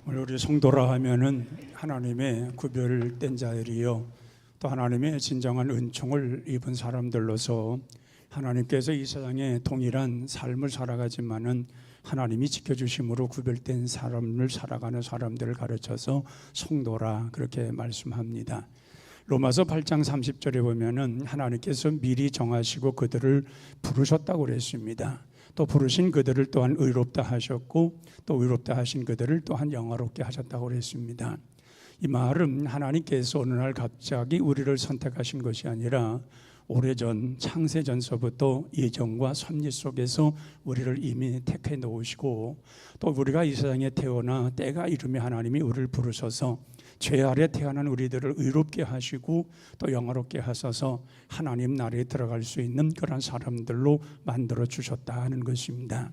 오늘 우리 성도라 하면은 하나님의 구별된 자들이요, 또 하나님의 진정한 은총을 입은 사람들로서 하나님께서 이 세상에 동일한 삶을 살아가지만은 하나님이 지켜주심으로 구별된 삶을 살아가는 사람들을 가르쳐서 성도라 그렇게 말씀합니다. 로마서 8장 30절에 보면은 하나님께서 미리 정하시고 그들을 부르셨다고 그랬습니다. 또 부르신 그들을 또한 의롭다 하셨고 또 의롭다 하신 그들을 또한 영화롭게 하셨다고 그랬습니다. 이 말은 하나님께서 어느 날 갑자기 우리를 선택하신 것이 아니라 오래전 창세전서부터 예정과 섭리 속에서 우리를 이미 택해 놓으시고, 또 우리가 이 세상에 태어나 때가 이르며 하나님이 우리를 부르셔서 죄 아래 태어난 우리들을 의롭게 하시고 또 영화롭게 하셔서 하나님 나라에 들어갈 수 있는 그런 사람들로 만들어 주셨다는 것입니다.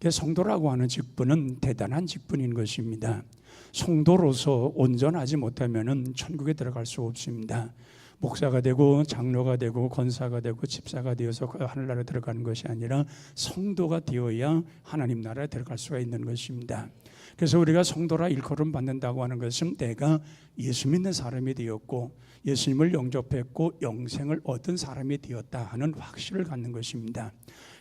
성도라고 하는 직분은 대단한 직분인 것입니다. 성도로서 온전하지 못하면 천국에 들어갈 수 없습니다. 목사가 되고 장로가 되고 권사가 되고 집사가 되어서 하늘나라에 들어가는 것이 아니라 성도가 되어야 하나님 나라에 들어갈 수가 있는 것입니다. 그래서 우리가 성도라 일컬음 받는다고 하는 것은 내가 예수 믿는 사람이 되었고 예수님을 영접했고 영생을 얻은 사람이 되었다 하는 확신을 갖는 것입니다.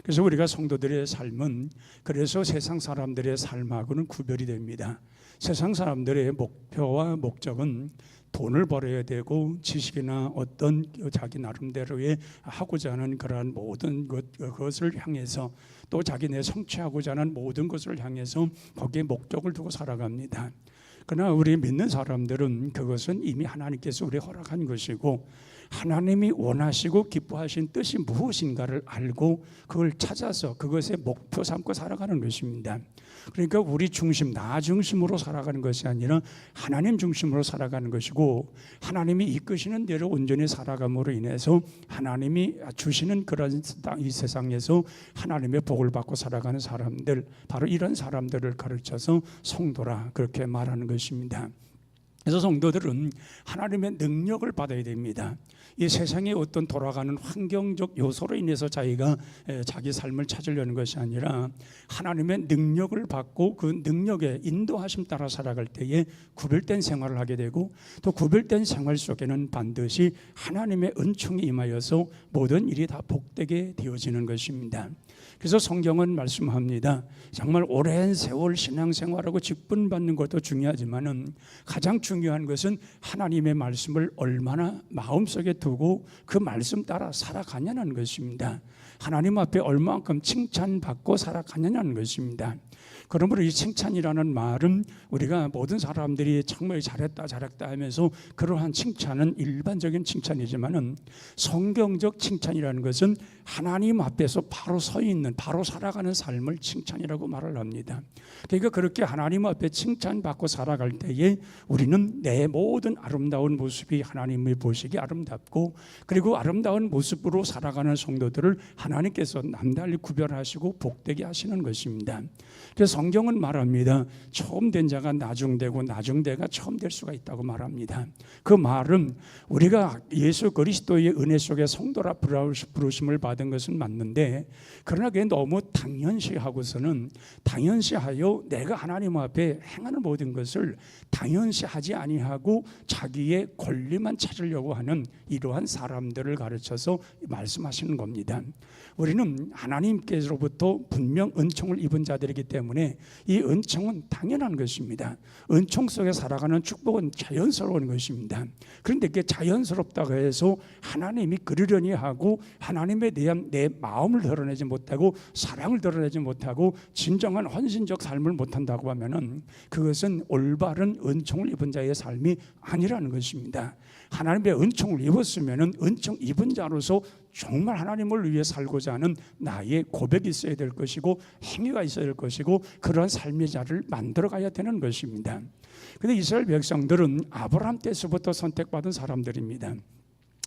그래서 우리가 성도들의 삶은 그래서 세상 사람들의 삶하고는 구별이 됩니다. 세상 사람들의 목표와 목적은 돈을 벌어야 되고 지식이나 어떤 자기 나름대로의 하고자 하는 그러한 모든 그것을 향해서, 또 자기네 성취하고자 하는 모든 것을 향해서 거기에 목적을 두고 살아갑니다. 그러나 우리 믿는 사람들은 그것은 이미 하나님께서 우리에게 허락한 것이고 하나님이 원하시고 기뻐하신 뜻이 무엇인가를 알고 그걸 찾아서 그것의 목표 삼고 살아가는 것입니다. 그러니까 우리 중심, 나 중심으로 살아가는 것이 아니라 하나님 중심으로 살아가는 것이고, 하나님이 이끄시는 대로 온전히 살아감으로 인해서 하나님이 주시는 그런 이 세상에서 하나님의 복을 받고 살아가는 사람들, 바로 이런 사람들을 가르쳐서 성도라 그렇게 말하는 것입니다. 그래서 성도들은 하나님의 능력을 받아야 됩니다. 이 세상의 어떤 돌아가는 환경적 요소로 인해서 자기가 자기 삶을 찾으려는 것이 아니라 하나님의 능력을 받고 그 능력에 인도하심 따라 살아갈 때에 구별된 생활을 하게 되고, 또 구별된 생활 속에는 반드시 하나님의 은총이 임하여서 모든 일이 다 복되게 되어지는 것입니다. 그래서 성경은 말씀합니다. 정말 오랜 세월 신앙생활하고 직분받는 것도 중요하지만은 가장 중요한 것은 하나님의 말씀을 얼마나 마음속에 두고 그 말씀 따라 살아가냐는 것입니다. 하나님 앞에 얼마만큼 칭찬받고 살아가냐는 것입니다. 그러므로 이 칭찬이라는 말은 우리가 모든 사람들이 정말 잘했다 하면서 그러한 칭찬은 일반적인 칭찬이지만은 성경적 칭찬이라는 것은 하나님 앞에서 바로 서 있는, 바로 살아가는 삶을 칭찬이라고 말을 합니다. 그러니까 그렇게 하나님 앞에 칭찬받고 살아갈 때에 우리는 내 모든 아름다운 모습이 하나님의 보시기 아름답고, 그리고 아름다운 모습으로 살아가는 성도들을 하나님께서 남달리 구별하시고 복되게 하시는 것입니다. 그래서 성경은 말합니다. 처음 된 자가 나중되고 나중대가 처음 될 수가 있다고 말합니다. 그 말은 우리가 예수 그리스도의 은혜 속에 성도라 부르심을 받은 것은 맞는데, 그러나 그게 너무 당연시하고서는 당연시하여 내가 하나님 앞에 행하는 모든 것을 당연시하지 아니하고 자기의 권리만 찾으려고 하는 이러한 사람들을 가르쳐서 말씀하시는 겁니다. 우리는 하나님께로부터 분명 은총을 입은 자들이기 때문에 이 은총은 당연한 것입니다. 은총 속에 살아가는 축복은 자연스러운 것입니다. 그런데 그게 자연스럽다고 해서 하나님이 그러려니 하고 하나님에 대한 내 마음을 드러내지 못하고 사랑을 드러내지 못하고 진정한 헌신적 삶을 못한다고 하면은 그것은 올바른 은총을 입은 자의 삶이 아니라는 것입니다. 하나님의 은총을 입었으면은 은총 입은 자로서 정말 하나님을 위해 살고자 하는 나의 고백이 있어야 될 것이고 행위가 있어야 될 것이고 그런 삶의 자를 만들어 가야 되는 것입니다. 그런데 이스라엘 백성들은 아브라함 때서부터 선택받은 사람들입니다.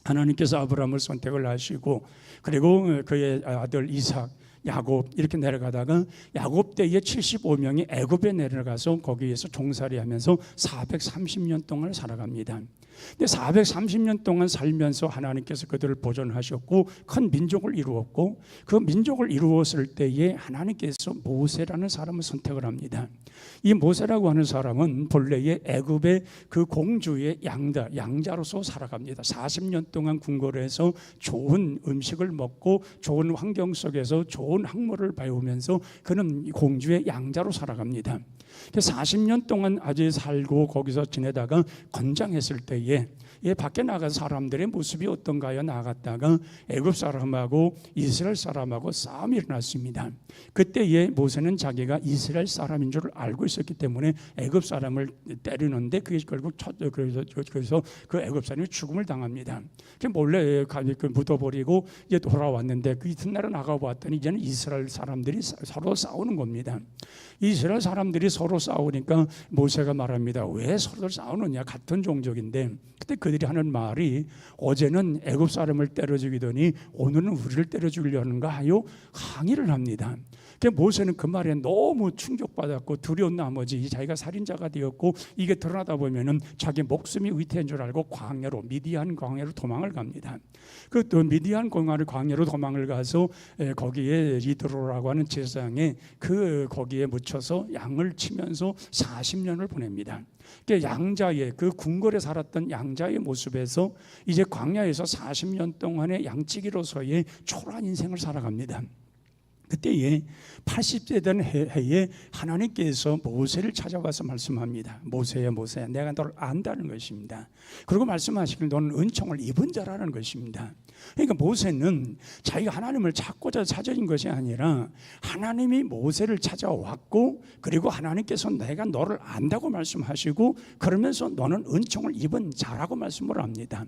하나님께서 아브라함을 선택을 하시고 그리고 그의 아들 이삭, 야곱 이렇게 내려가다가 야곱 때에 75명이 애굽에 내려가서 거기에서 종살이하면서 430년 동안 살아갑니다. 근데 430년 동안 살면서 하나님께서 그들을 보존하셨고 큰 민족을 이루었고, 그 민족을 이루었을 때에 하나님께서 모세라는 사람을 선택을 합니다. 이 모세라고 하는 사람은 본래의 애굽의 그 공주의 양자로서 살아갑니다. 40년 동안 궁궐을 해서 좋은 음식을 먹고 좋은 환경 속에서 좋은 학문을 배우면서 그는 공주의 양자로 살아갑니다. 40년 동안 아주 살고 거기서 지내다가 건장했을 때에 밖에 나간 사람들의 모습이 어떤가요? 나갔다가 애굽 사람하고 이스라엘 사람하고 싸움이 일어났습니다. 그때에 모세는 자기가 이스라엘 사람인 줄 알고 있었기 때문에 애굽 사람을 때리는데 그게 결국 그래서 그 애굽 사람이 죽음을 당합니다. 몰래 묻어버리고 이제 돌아왔는데 그 이튿날에 나가보았더니 이제는 이스라엘 사람들이 서로 싸우는 겁니다. 이스라엘 사람들이 서로 싸우니까 모세가 말합니다. 왜 서로 싸우느냐? 같은 종족인데. 그때 그들이 하는 말이 어제는 애굽 사람을 때려 죽이더니 오늘은 우리를 때려 죽이려는가 하여 항의를 합니다. 모세는 그 말에 너무 충격받았고 두려운 나머지 자기가 살인자가 되었고 이게 드러나다 보면은 자기 목숨이 위태인 줄 알고 광야로, 미디안 광야로 도망을 갑니다. 그 또 미디안 광야로 도망을 가서 거기에 이드로라고 하는 제사장에 거기에 묻혀서 양을 치면서 40년을 보냅니다. 양자의 그 궁궐에 살았던 양자의 모습에서 이제 광야에서 40년 동안의 양치기로서의 초라한 인생을 살아갑니다. 그때에 80세 된 해에 하나님께서 모세를 찾아와서 말씀합니다. 모세야 모세야, 내가 너를 안다는 것입니다. 그리고 말씀하시길 너는 은총을 입은 자라는 것입니다. 그러니까 모세는 자기가 하나님을 찾고자 찾아진 것이 아니라 하나님이 모세를 찾아왔고, 그리고 하나님께서 내가 너를 안다고 말씀하시고 그러면서 너는 은총을 입은 자라고 말씀을 합니다.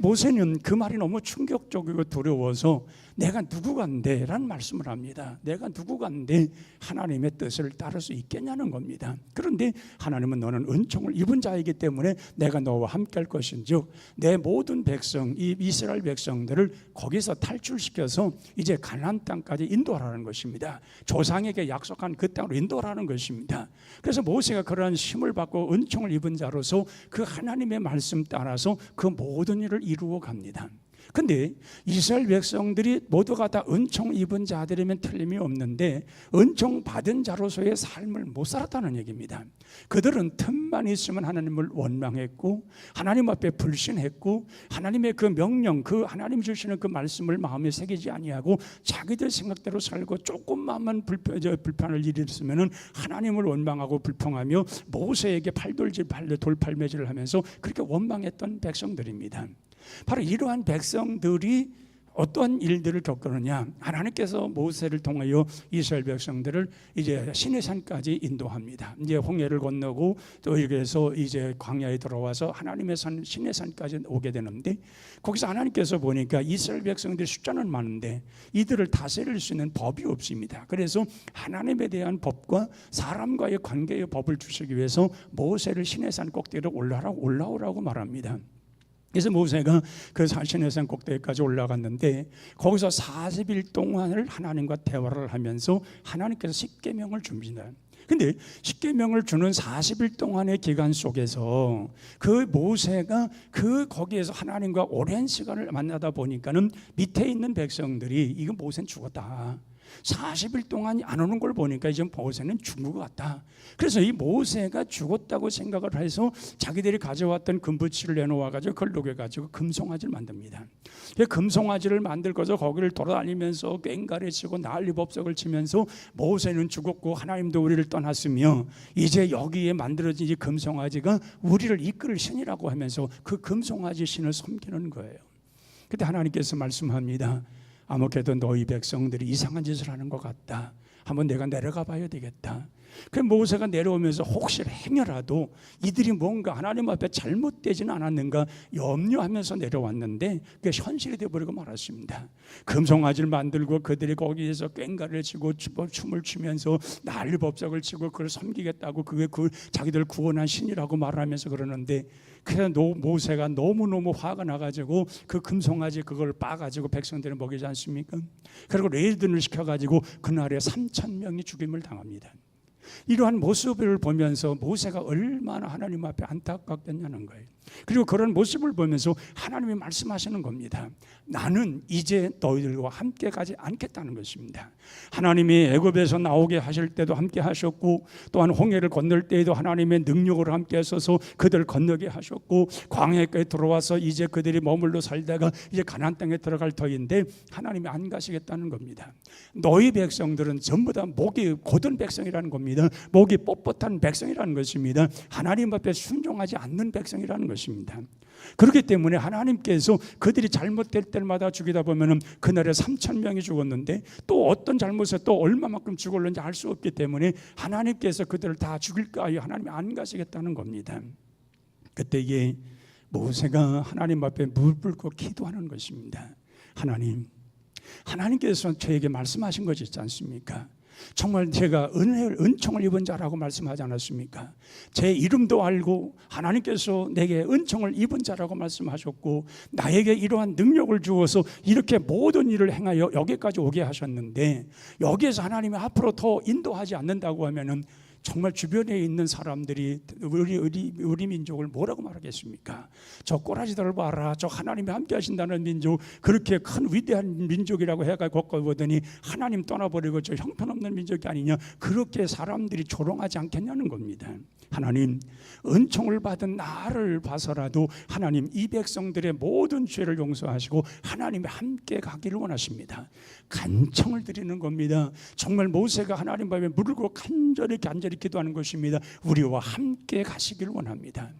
모세는 그 말이 너무 충격적이고 두려워서 내가 누구간데 라는 말씀을 합니다. 내가 누구간데 하나님의 뜻을 따를 수 있겠냐는 겁니다. 그런데 하나님은 너는 은총을 입은 자이기 때문에 내가 너와 함께 할 것인즉 내 모든 백성, 이 이스라엘 백성들을 거기서 탈출시켜서 이제 가나안 땅까지 인도하라는 것입니다. 조상에게 약속한 그 땅으로 인도하라는 것입니다. 그래서 모세가 그러한 힘을 받고 은총을 입은 자로서 그 하나님의 말씀 따라서 그 모든 일을 이루어 갑니다. 근데 이스라엘 백성들이 모두가 다 은총 입은 자들이면 틀림이 없는데 은총 받은 자로서의 삶을 못 살았다는 얘기입니다. 그들은 틈만 있으면 하나님을 원망했고 하나님 앞에 불신했고 하나님의 그 명령, 그 하나님 주시는 그 말씀을 마음에 새기지 아니하고 자기들 생각대로 살고 조금만 불편을 일이 있으면 하나님을 원망하고 불평하며 모세에게 돌팔매질을 하면서 그렇게 원망했던 백성들입니다. 바로 이러한 백성들이 어떤 일들을 겪느냐? 하나님께서 모세를 통하여 이스라엘 백성들을 이제 시내산까지 인도합니다. 이제 홍해를 건너고 또 이래서 이제 광야에 들어와서 하나님의 산 시내산까지 오게 되는데, 거기서 하나님께서 보니까 이스라엘 백성들의 숫자는 많은데 이들을 다스릴 수 있는 법이 없습니다. 그래서 하나님에 대한 법과 사람과의 관계의 법을 주시기 위해서 모세를 시내산 꼭대기로 올라오라고 말합니다. 그래서 모세가 그 시내산 꼭대기까지 올라갔는데 거기서 40일 동안을 하나님과 대화를 하면서 하나님께서 십계명을 줍니다. 근데 십계명을 주는 40일 동안의 기간 속에서 그 모세가 거기에서 하나님과 오랜 시간을 만나다 보니까는 밑에 있는 백성들이 이거 모세는 죽었다, 40일 동안 안 오는 걸 보니까 이제 모세는 죽은 것 같다. 그래서 이 모세가 죽었다고 생각을 해서 자기들이 가져왔던 금붙이를 내놓아가지고 그걸 녹여가지고 금송아지를 만듭니다. 금송아지를 만들고서 거기를 돌아다니면서 꽹가리 치고 난리법석을 치면서 모세는 죽었고 하나님도 우리를 떠났으며 이제 여기에 만들어진 이 금송아지가 우리를 이끌 신이라고 하면서 그 금송아지 신을 섬기는 거예요. 그때 하나님께서 말씀합니다. 아무래도 너희 백성들이 이상한 짓을 하는 것 같다. 한번 내가 내려가 봐야 되겠다. 그 모세가 내려오면서 혹시 행여라도 이들이 뭔가 하나님 앞에 잘못되지는 않았는가 염려하면서 내려왔는데 그게 현실이 되어버리고 말았습니다. 금송아지를 만들고 그들이 거기에서 꽹과를 치고 춤을 추면서 난리법석을 치고 그걸 섬기겠다고 그게 자기들 구원한 신이라고 말하면서 그러는데, 그래서 모세가 너무너무 화가 나가지고 그 금송아지 그걸 빠가지고 백성들을 먹이지 않습니까? 그리고 레이든을 시켜가지고 그날에 3,000명이 죽임을 당합니다. 이러한 모습을 보면서 모세가 얼마나 하나님 앞에 안타깝겠냐는 거예요. 그리고 그런 모습을 보면서 하나님이 말씀하시는 겁니다. 나는 이제 너희들과 함께 가지 않겠다는 것입니다. 하나님이 애굽에서 나오게 하실 때도 함께 하셨고, 또한 홍해를 건널 때에도 하나님의 능력으로 함께 하셔서 그들 건너게 하셨고, 광야에 들어와서 이제 그들이 머물러 살다가 이제 가나안 땅에 들어갈 터인데 하나님이 안 가시겠다는 겁니다. 너희 백성들은 전부 다 목이 곧은 백성이라는 겁니다. 목이 뻣뻣한 백성이라는 것입니다. 하나님 앞에 순종하지 않는 백성이라는 것입니다. 그렇기 때문에 하나님께서 그들이 잘못될 때마다 죽이다 보면 그날에 3,000명이 죽었는데 또 어떤 잘못에 또 얼마만큼 죽을는지 알 수 없기 때문에 하나님께서 그들을 다 죽일까 하여 하나님이 안 가시겠다는 겁니다. 그때에 모세가 하나님 앞에 무릎 꿇고 기도하는 것입니다. 하나님께서 저에게 말씀하신 것이 있지 않습니까? 정말 제가 은총을 입은 자라고 말씀하지 않았습니까? 제 이름도 알고 하나님께서 내게 은총을 입은 자라고 말씀하셨고, 나에게 이러한 능력을 주어서 이렇게 모든 일을 행하여 여기까지 오게 하셨는데, 여기에서 하나님이 앞으로 더 인도하지 않는다고 하면은 정말 주변에 있는 사람들이 우리 민족을 뭐라고 말하겠습니까? 저 꼬라지들을 봐라, 저 하나님이 함께 하신다는 민족, 그렇게 큰 위대한 민족이라고 해가지고 보더니 하나님 떠나버리고 저 형편없는 민족이 아니냐, 그렇게 사람들이 조롱하지 않겠냐는 겁니다. 하나님, 은총을 받은 나를 봐서라도 하나님 이 백성들의 모든 죄를 용서하시고 하나님이 함께 가기를 원하십니다. 간청을 드리는 겁니다. 정말 모세가 하나님 앞에 무릎 꿇고 간절히 기도하는 것입니다. 우리와 함께 가시길 원합니다.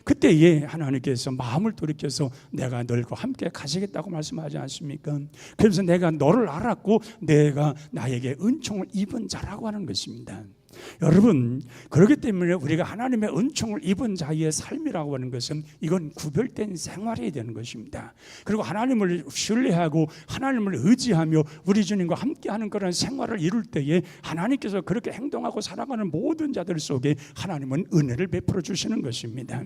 그때에 하나님께서 마음을 돌이켜서 내가 너희와 함께 가시겠다고 말씀하지 않습니까? 그래서 내가 너를 알았고 내가 나에게 은총을 입은 자라고 하는 것입니다. 여러분, 그렇기 때문에 우리가 하나님의 은총을 입은 자의 삶이라고 하는 것은 이건 구별된 생활이 되는 것입니다. 그리고 하나님을 신뢰하고 하나님을 의지하며 우리 주님과 함께하는 그런 생활을 이룰 때에 하나님께서 그렇게 행동하고 살아가는 모든 자들 속에 하나님은 은혜를 베풀어 주시는 것입니다.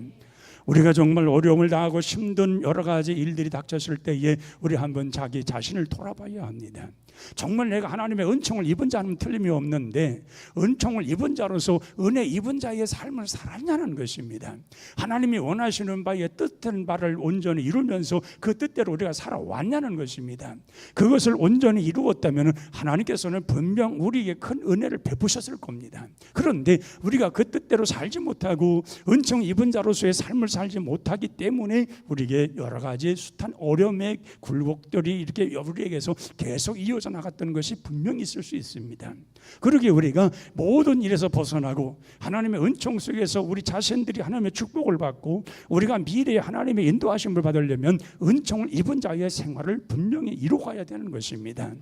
우리가 정말 어려움을 당하고 힘든 여러 가지 일들이 닥쳤을 때에 우리 한번 자기 자신을 돌아봐야 합니다. 정말 내가 하나님의 은총을 입은 자는 틀림이 없는데 은총을 입은 자로서 은혜 입은 자의 삶을 살았냐는 것입니다. 하나님이 원하시는 바의 뜻된 바를 온전히 이루면서 그 뜻대로 우리가 살아왔냐는 것입니다. 그것을 온전히 이루었다면 하나님께서는 분명 우리에게 큰 은혜를 베푸셨을 겁니다. 그런데 우리가 그 뜻대로 살지 못하고 은총 입은 자로서의 삶을 살지 못하기 때문에 우리에게 여러 가지 숱한 어려움의 굴곡들이 이렇게 우리에게서 계속 이어져 나갔던 것이 분명히 있을 수 있습니다. 그러기에 우리가 모든 일에서 벗어나고 하나님의 은총 속에서 우리 자신들이 하나님의 축복을 받고 우리가 미래에 하나님의 인도하심을 받으려면 은총을 입은 자의 생활을 분명히 이루어가야 되는 것입니다.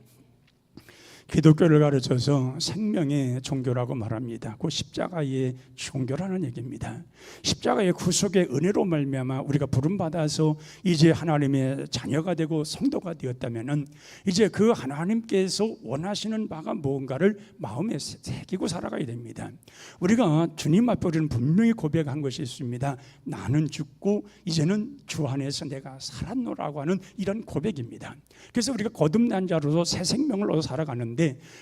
기독교를 가르쳐서 생명의 종교라고 말합니다. 그 십자가의 종교라는 얘기입니다. 십자가의 구속의 은혜로 말미암아 우리가 부름받아서 이제 하나님의 자녀가 되고 성도가 되었다면 이제 그 하나님께서 원하시는 바가 무언가를 마음에 새기고 살아가야 됩니다. 우리가 주님 앞에 우리는 분명히 고백한 것이 있습니다. 나는 죽고 이제는 주 안에서 내가 살았노라고 하는 이런 고백입니다. 그래서 우리가 거듭난 자로서 새 생명을 얻어 살아가는데,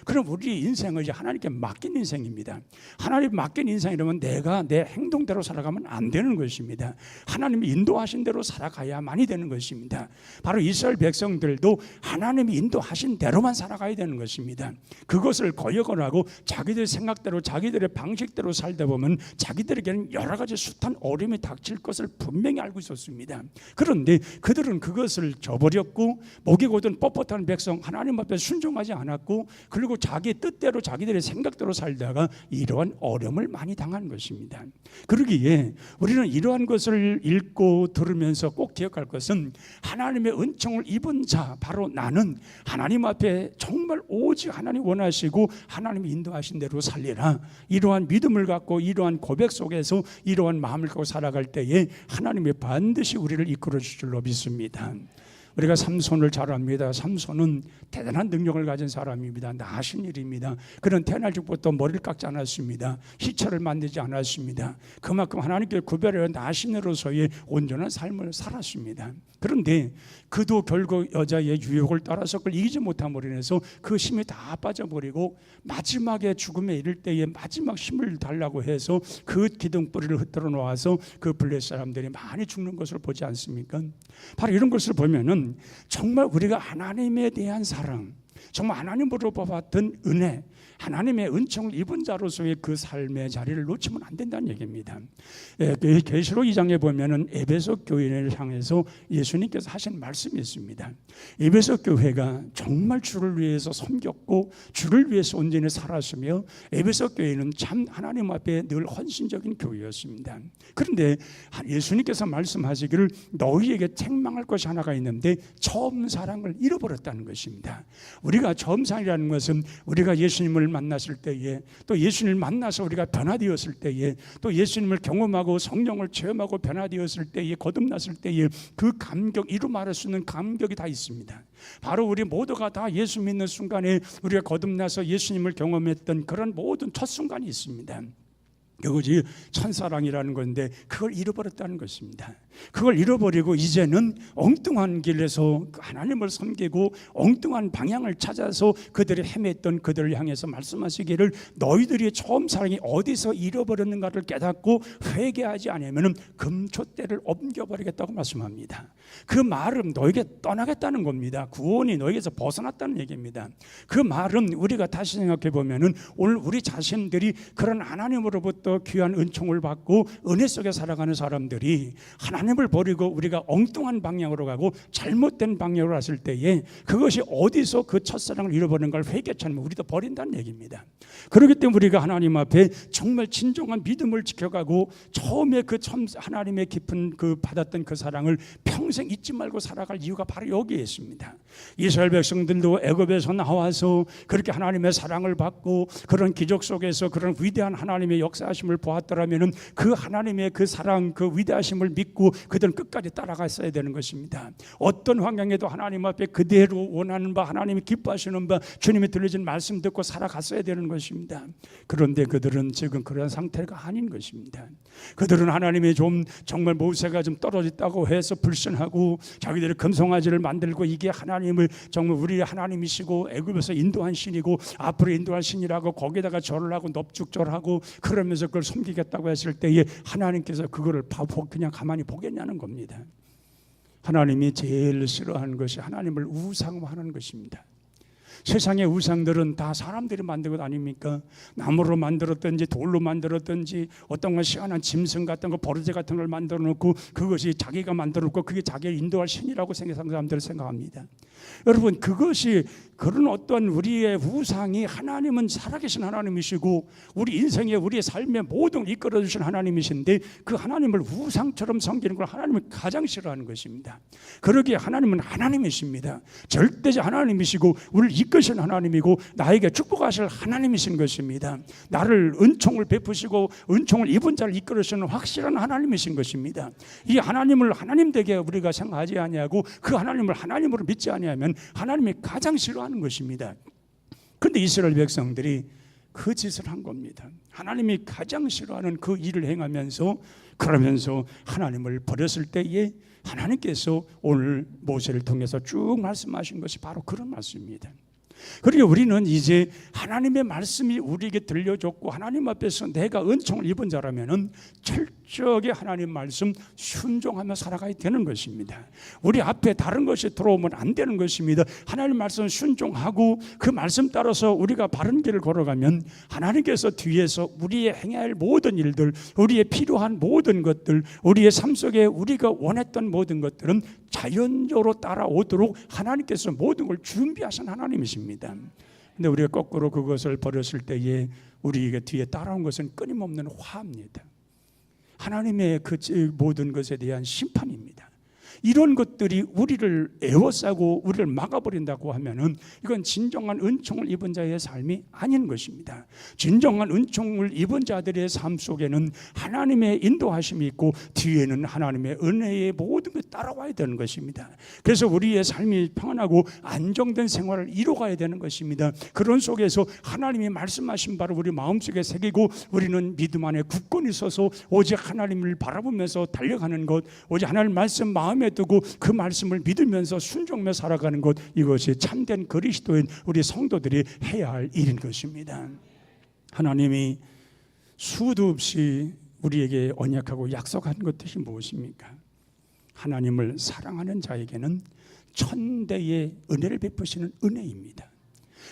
그럼 우리 인생은 이제 하나님께 맡긴 인생입니다. 하나님 맡긴 인생이라면 내가 내 행동대로 살아가면 안 되는 것입니다. 하나님이 인도하신 대로 살아가야만이 되는 것입니다. 바로 이스라엘 백성들도 하나님이 인도하신 대로만 살아가야 되는 것입니다. 그것을 거역을 자기들 생각대로 자기들의 방식대로 살다 보면 자기들에게는 여러 가지 숱한 어려움이 닥칠 것을 분명히 알고 있었습니다. 그런데 그들은 그것을 저버렸고 목이 곧은 뻣뻣한 백성 하나님 앞에 순종하지 않았고 살고 그리고 자기 뜻대로 자기들의 생각대로 살다가 이러한 어려움을 많이 당한 것입니다. 그러기에 우리는 이러한 것을 읽고 들으면서 꼭 기억할 것은 하나님의 은총을 입은 자 바로 나는 하나님 앞에 정말 오직 하나님 원하시고 하나님이 인도하신 대로 살리라, 이러한 믿음을 갖고 이러한 고백 속에서 이러한 마음을 갖고 살아갈 때에 하나님이 반드시 우리를 이끌어 주실 줄로 믿습니다. 우리가 삼손을 잘 압니다. 삼손은 대단한 능력을 가진 사람입니다. 나신 일입니다. 그는 태어날 적부터 머리를 깎지 않았습니다. 희철을 만들지 않았습니다. 그만큼 하나님께 구별하여 나신으로서의 온전한 삶을 살았습니다. 그런데 그도 결국 여자의 유혹을 따라서 그걸 이기지 못함으로 인해서 그 힘이 다 빠져버리고 마지막에 죽음에 이를 때에 마지막 힘을 달라고 해서 그 기둥뿌리를 흩어져 놓아서 그 블레셋 사람들이 많이 죽는 것을 보지 않습니까? 바로 이런 것을 보면은 정말 우리가 하나님에 대한 사랑, 정말 하나님으로 받은 은혜, 하나님의 은총을 입은 자로서의 그 삶의 자리를 놓치면 안 된다는 얘기입니다. 계시록 2장에 보면은 에베소 교회를 향해서 예수님께서 하신 말씀이 있습니다. 에베소 교회가 정말 주를 위해서 섬겼고 주를 위해서 온전히 살았으며 에베소 교회는 참 하나님 앞에 늘 헌신적인 교회였습니다. 그런데 예수님께서 말씀하시기를 너희에게 책망할 것이 하나가 있는데 처음 사랑을 잃어버렸다는 것입니다. 우리가 처음 사랑이라는 것은 우리가 예수님을 만났을 때에, 또 예수님을 만나서 우리가 변화되었을 때에, 또 예수님을 경험하고 성령을 체험하고 변화되었을 때에, 거듭났을 때에 그 감격, 이루 말할 수 있는 감격이 다 있습니다. 바로 우리 모두가 다 예수 믿는 순간에 우리가 거듭나서 예수님을 경험했던 그런 모든 첫 순간이 있습니다. 그것이 첫사랑이라는 건데 그걸 잃어버렸다는 것입니다. 그걸 잃어버리고 이제는 엉뚱한 길에서 하나님을 섬기고 엉뚱한 방향을 찾아서 그들이 헤맸던 그들을 향해서 말씀하시기를 너희들이 처음 사랑이 어디서 잃어버렸는가를 깨닫고 회개하지 않으면 금초대를 옮겨버리겠다고 말씀합니다. 그 말은 너에게 떠나겠다는 겁니다. 구원이 너에게서 벗어났다는 얘기입니다. 그 말은 우리가 다시 생각해 보면은 오늘 우리 자신들이 그런 하나님으로부터 귀한 은총을 받고 은혜 속에 살아가는 사람들이 하나님을 버리고 우리가 엉뚱한 방향으로 가고 잘못된 방향으로 갔을 때에 그것이 어디서 그 첫사랑을 잃어버린 걸 회개치 않으면 우리도 버린다는 얘기입니다. 그렇기 때문에 우리가 하나님 앞에 정말 진정한 믿음을 지켜가고 처음에 그 하나님의 깊은 그 받았던 그 사랑을 평생 잊지 말고 살아갈 이유가 바로 여기에 있습니다. 이스라엘 백성들도 애굽에서 나와서 그렇게 하나님의 사랑을 받고 그런 기적 속에서 그런 위대한 하나님의 역사하심을 보았더라면 그 하나님의 그 사랑, 그 위대하심을 믿고 그들은 끝까지 따라갔어야 되는 것입니다. 어떤 환경에도 하나님 앞에 그대로 원하는 바, 하나님이 기뻐하시는 바, 주님이 들려준 말씀 듣고 살아갔어야 되는 것입니다. 그런데 그들은 지금 그런 상태가 아닌 것입니다. 그들은 하나님이 좀 정말 모세가 좀 떨어졌다고 해서 불신하고 자기들의 금송아지를 만들고 이게 하나님을 정말 우리 하나님이시고 애굽에서 인도한 신이고 앞으로 인도할 신이라고 거기다가 절을 하고 넙죽절하고 그러면서 그걸 섬기겠다고 했을 때에 하나님께서 그거를 그냥 가만히 보겠냐는 겁니다. 하나님이 제일 싫어하는 것이 하나님을 우상화하는 것입니다. 세상의 우상들은 다 사람들이 만든 것 아닙니까? 나무로 만들었든지 돌로 만들었든지 어떤 건 시원한 짐승 같은 거 버르제 같은 걸 만들어 놓고 그것이 자기가 만들어 놓고 그게 자기를 인도할 신이라고 생각하는 사람들을 생각합니다. 여러분, 그것이 그런 어떤 우리의 우상이 하나님은 살아계신 하나님이시고 우리 인생에 우리의 삶의 모든 걸 이끌어 주신 하나님이신데 그 하나님을 우상처럼 섬기는 걸 하나님이 가장 싫어하는 것입니다. 그러기에 하나님은 하나님이십니다. 절대적 하나님이시고 우리를 이끄신 하나님이고 나에게 축복하실 하나님이신 것입니다. 나를 은총을 베푸시고 은총을 입은 자를 이끌으시는 확실한 하나님이신 것입니다. 이 하나님을 하나님 되게 우리가 생각하지 아니하고 그 하나님을 하나님으로 믿지 아니하면 하나님이 가장 싫어하는 것입니다. 그런데 이스라엘 백성들이 그 짓을 한 겁니다. 하나님이 가장 싫어하는 그 일을 행하면서 그러면서 하나님을 버렸을 때에 하나님께서 오늘 모세를 통해서 쭉 말씀하신 것이 바로 그런 말씀입니다. 그러니까 우리는 이제 하나님의 말씀이 우리에게 들려줬고 하나님 앞에서 내가 은총을 입은 자라면은 철저하게 하나님 말씀 순종하며 살아가야 되는 것입니다. 우리 앞에 다른 것이 들어오면 안 되는 것입니다. 하나님 말씀 순종하고 그 말씀 따라서 우리가 바른 길을 걸어가면 하나님께서 뒤에서 우리의 행해야 할 모든 일들, 우리의 필요한 모든 것들, 우리의 삶 속에 우리가 원했던 모든 것들은 자연적으로 따라오도록 하나님께서 모든 걸 준비하신 하나님이십니다. 근데 우리가 거꾸로 그것을 버렸을 때에 우리에게 뒤에 따라온 것은 끊임없는 화입니다. 하나님의 그 모든 것에 대한 심판입니다. 이런 것들이 우리를 에워싸고 우리를 막아버린다고 하면은 이건 진정한 은총을 입은 자의 삶이 아닌 것입니다. 진정한 은총을 입은 자들의 삶 속에는 하나님의 인도하심이 있고 뒤에는 하나님의 은혜의 모든 것이 따라와야 되는 것입니다. 그래서 우리의 삶이 평안하고 안정된 생활을 이루어가야 되는 것입니다. 그런 속에서 하나님이 말씀하신 바를 우리 마음속에 새기고 우리는 믿음 안에 굳건히 서서 오직 하나님을 바라보면서 달려가는 것, 오직 하나님 말씀 마음에 두고 그 말씀을 믿으면서 순종하며 살아가는 것, 이것이 참된 그리스도인 우리 성도들이 해야 할 일인 것입니다. 하나님이 수도 없이 우리에게 언약하고 약속한 것들이 무엇입니까? 하나님을 사랑하는 자에게는 천대의 은혜를 베푸시는 은혜입니다.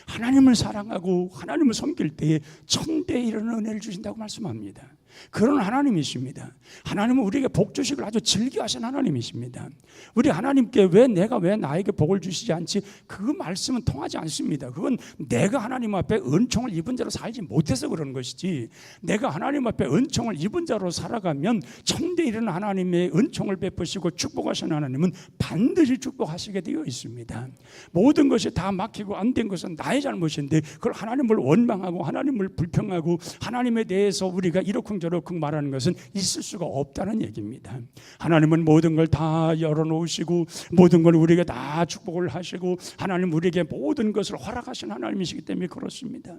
하나님을 사랑하고 하나님을 섬길 때에 천대에 이르는 은혜를 주신다고 말씀합니다. 그런 하나님이십니다. 하나님은 우리에게 복 주식을 아주 즐겨하신 하나님이십니다. 우리 하나님께 왜 나에게 복을 주시지 않지? 그 말씀은 통하지 않습니다. 그건 내가 하나님 앞에 은총을 입은 자로 살지 못해서 그런 것이지, 내가 하나님 앞에 은총을 입은 자로 살아가면 천대 이르는 하나님의 은총을 베푸시고 축복하시는 하나님은 반드시 축복하시게 되어 있습니다. 모든 것이 다 막히고 안 된 것은 나의 잘못인데 그걸 하나님을 원망하고 하나님을 불평하고 하나님에 대해서 우리가 이러쿵저러쿵 말하는 것은 있을 수가 없다는 얘기입니다. 하나님은 모든 걸 다 열어놓으시고 모든 걸 우리에게 다 축복을 하시고 하나님 우리에게 모든 것을 허락하신 하나님이시기 때문에 그렇습니다.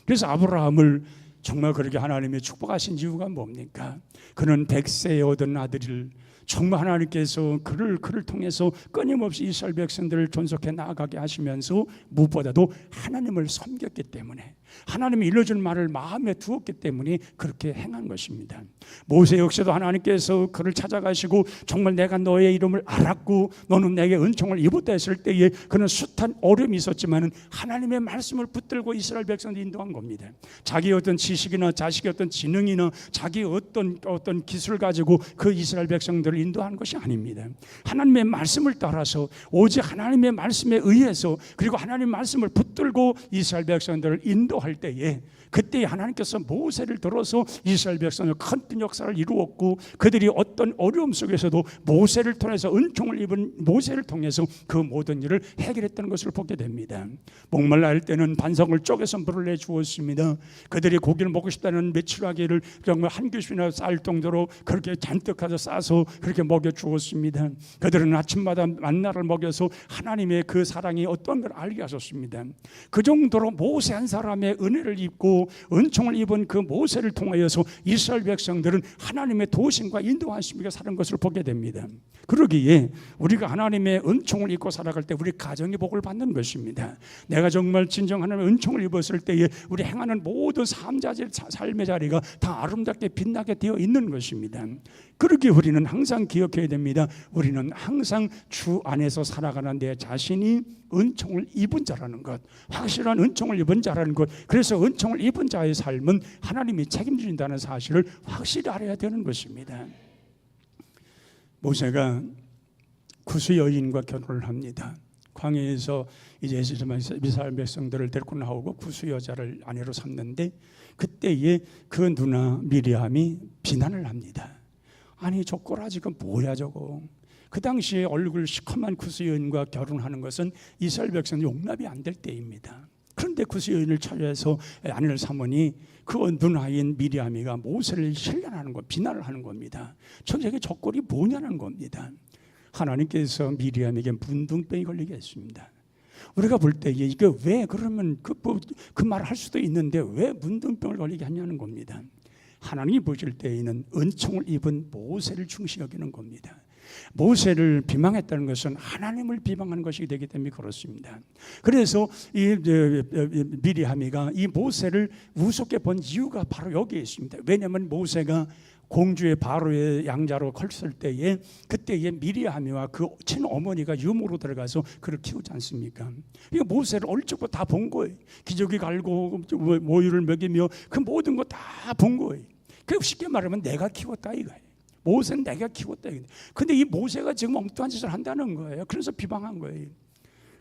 그래서 아브라함을 정말 그렇게 하나님이 축복하신 이유가 뭡니까? 그는 100세에 얻은 아들을 정말 하나님께서 그를 통해서 끊임없이 이스라엘 백성들을 존속해 나아가게 하시면서 무엇보다도 하나님을 섬겼기 때문에, 하나님이 일러준 말을 마음에 두었기 때문에 그렇게 행한 것입니다. 모세 역시도 하나님께서 그를 찾아가시고 정말 내가 너의 이름을 알았고 너는 내게 은총을 입었다 했을 때에 그는 숱한 어려움이 있었지만 하나님의 말씀을 붙들고 이스라엘 백성들을 인도한 겁니다. 자기의 어떤 지식이나 자식의 어떤 지능이나 자기의 어떤 기술을 가지고 그 이스라엘 백성들을 인도한 것이 아닙니다. 하나님의 말씀을 따라서 오직 하나님의 말씀에 의해서, 그리고 하나님의 말씀을 붙들고 이스라엘 백성들을 인도할 때에, 그때 하나님께서 모세를 들어서 이스라엘 백성을 큰 역사를 이루었고 그들이 어떤 어려움 속에서도 모세를 통해서 은총을 입은 모세를 통해서 그 모든 일을 해결했다는 것을 보게 됩니다. 목말라 할 때는 반석을 쪼개서 물을 내주었습니다. 그들이 고기를 먹고 싶다는 메추라기를 정말 한 규씩이나 쌀 정도로 그렇게 잔뜩 가서 싸서 그렇게 먹여주었습니다. 그들은 아침마다 만나를 먹여서 하나님의 그 사랑이 어떤 걸 알게 하셨습니다. 그 정도로 모세 한 사람의 은혜를 입고 은총을 입은 그 모세를 통하여서 이스라엘 백성들은 하나님의 도우심과 인도하심과 사는 것을 보게 됩니다. 그러기에 우리가 하나님의 은총을 입고 살아갈 때 우리 가정의 복을 받는 것입니다. 내가 정말 진정 하나님의 은총을 입었을 때에 우리 행하는 모든 삶의 자리가 다 아름답게 빛나게 되어 있는 것입니다. 그러기에 우리는 항상 기억해야 됩니다. 우리는 항상 주 안에서 살아가는 내 자신이 은총을 입은 자라는 것, 확실한 은총을 입은 자라는 것, 그래서 은총을 입은 자의 삶은 하나님이 책임진다는 사실을 확실히 알아야 되는 것입니다. 모세가 구스 여인과 결혼을 합니다. 광야에서 이제 이스라엘 백성들을 데리고 나오고 구스 여자를 아내로 삼는데 그때에 그 누나 미리암이 비난을 합니다. 아니 저 꼬라지가 뭐야 저거. 그 당시에 얼굴 시커먼 구스 여인과 결혼하는 것은 이스라엘 백성은 용납이 안 될 때입니다. 그런데 구스 여인을 찾아서 아내를 삼으니 그 누나인 미리암이가 모세를 신뢰하는 것, 비난을 하는 겁니다. 저게 저 꼴이 뭐냐는 겁니다. 하나님께서 미리암에게 문둥병이 걸리게 했습니다. 우리가 볼 때 이게 왜 그러면 그 말을 할 수도 있는데 왜 문둥병을 걸리게 하냐는 겁니다. 하나님이 보실 때에는 은총을 입은 모세를 중시 여기는 겁니다. 모세를 비방했다는 것은 하나님을 비방하는 것이 되기 때문에 그렇습니다. 그래서 이 미리암이가 이 모세를 우습게 본 이유가 바로 여기에 있습니다. 왜냐하면 모세가 공주의 바로의 양자로 컸을 때에 그때에 미리암이와 그 친어머니가 유모로 들어가서 그를 키우지 않습니까? 이거 모세를 어릴 적부터 다 본 거예요. 기저귀 갈고 모유를 먹이며 그 모든 거 다 본 거예요. 그 쉽게 말하면 내가 키웠다 이거예요. 모세는 내가 키웠다. 근데 이 모세가 지금 엉뚱한 짓을 한다는 거예요. 그래서 비방한 거예요.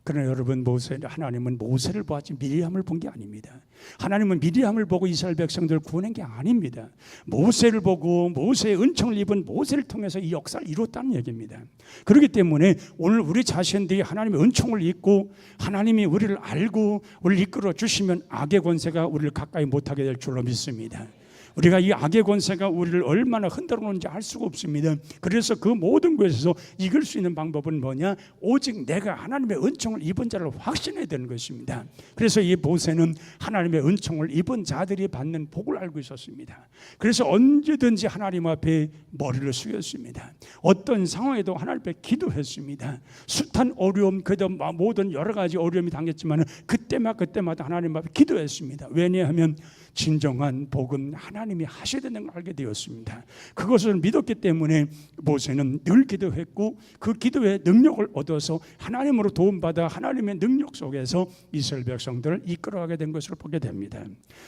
그러나 여러분, 하나님은 모세를 보았지 미리암을 본 게 아닙니다. 하나님은 미리암을 보고 이스라엘 백성들을 구원한 게 아닙니다. 모세를 보고 모세의 은총을 입은 모세를 통해서 이 역사를 이뤘다는 얘기입니다. 그렇기 때문에 오늘 우리 자신들이 하나님의 은총을 입고 하나님이 우리를 알고 우리를 이끌어 주시면 악의 권세가 우리를 가까이 못하게 될 줄로 믿습니다. 우리가 이 악의 권세가 우리를 얼마나 흔들어 놓는지 알 수가 없습니다. 그래서 그 모든 것에서 이길 수 있는 방법은 뭐냐? 오직 내가 하나님의 은총을 입은 자를 확신해야 되는 것입니다. 그래서 이 모세는 하나님의 은총을 입은 자들이 받는 복을 알고 있었습니다. 그래서 언제든지 하나님 앞에 머리를 숙였습니다. 어떤 상황에도 하나님 앞에 기도했습니다. 숱한 어려움, 그도 모든 여러 가지 어려움이 당했지만 그때마다 하나님 앞에 기도했습니다. 왜냐하면 진정한 복은 하나님이 하셔야 되는 걸 알게 되었습니다. 그것을 믿었기 때문에 모세는 늘 기도했고 그 기도의 능력을 얻어서 하나님으로 도움받아 하나님의 능력 속에서 이스라엘 백성들을 이끌어가게 된 것을 보게 됩니다.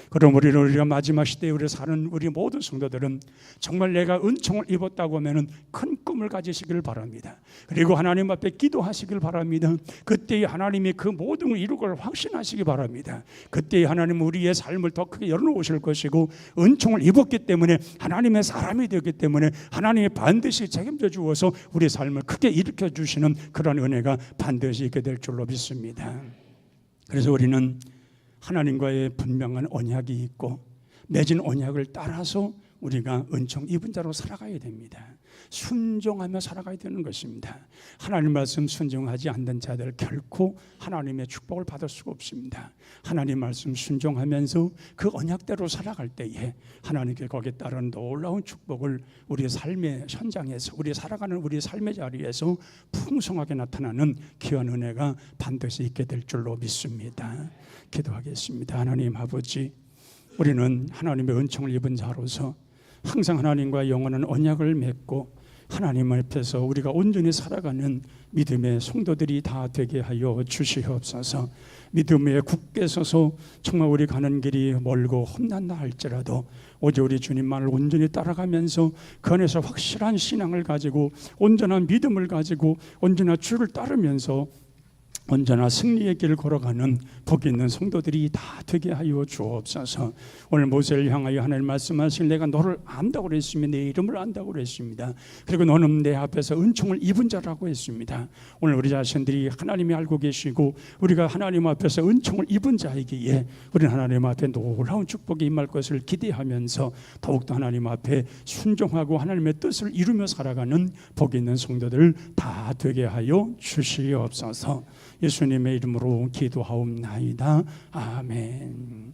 그럼 우리가 마지막 시대에 우리 사는 우리 모든 성도들은 정말 내가 은총을 입었다고 하면 큰 꿈을 가지시길 바랍니다. 그리고 하나님 앞에 기도하시길 바랍니다. 그때 하나님이 그 모든 걸 이룰 걸 확신하시기 바랍니다. 그때 하나님은 우리의 삶을 더 크게 열어놓으실 것이고 은총을 입었기 때문에 하나님의 사람이 되었기 때문에 하나님이 반드시 책임져 주어서 우리의 삶을 크게 일으켜 주시는 그런 은혜가 반드시 있게 될 줄로 믿습니다. 그래서 우리는 하나님과의 분명한 언약이 있고 맺은 언약을 따라서 우리가 은총 입은 자로 살아가야 됩니다. 순종하며 살아가야 되는 것입니다. 하나님 말씀 순종하지 않는 자들 결코 하나님의 축복을 받을 수가 없습니다. 하나님 말씀 순종하면서 그 언약대로 살아갈 때에 하나님께 거기에 따른 놀라운 축복을 우리의 삶의 현장에서 우리 살아가는 우리 삶의 자리에서 풍성하게 나타나는 귀한 은혜가 반드시 있게 될 줄로 믿습니다. 기도하겠습니다. 하나님 아버지, 우리는 하나님의 은총을 입은 자로서 항상 하나님과 영원한 언약을 맺고 하나님 앞에서 우리가 온전히 살아가는 믿음의 성도들이 다 되게 하여 주시옵소서. 믿음에 굳게 서서 정말 우리 가는 길이 멀고 험난다 할지라도 오직 우리 주님만을 온전히 따라가면서 그 안에서 확실한 신앙을 가지고 온전한 믿음을 가지고 언제나 주를 따르면서 언제나 승리의 길을 걸어가는 복 있는 성도들이 다 되게 하여 주옵소서. 오늘 모세를 향하여 하나님 말씀하실 내가 너를 안다고 그랬으며 내 이름을 안다고 그랬습니다. 그리고 너는 내 앞에서 은총을 입은 자라고 했습니다. 오늘 우리 자신들이 하나님이 알고 계시고 우리가 하나님 앞에서 은총을 입은 자이기에 우리는 하나님 앞에 놀라운 축복이 임할 것을 기대하면서 더욱더 하나님 앞에 순종하고 하나님의 뜻을 이루며 살아가는 복 있는 성도들 다 되게 하여 주시옵소서. 예수님의 이름으로 기도하옵나이다. 아멘.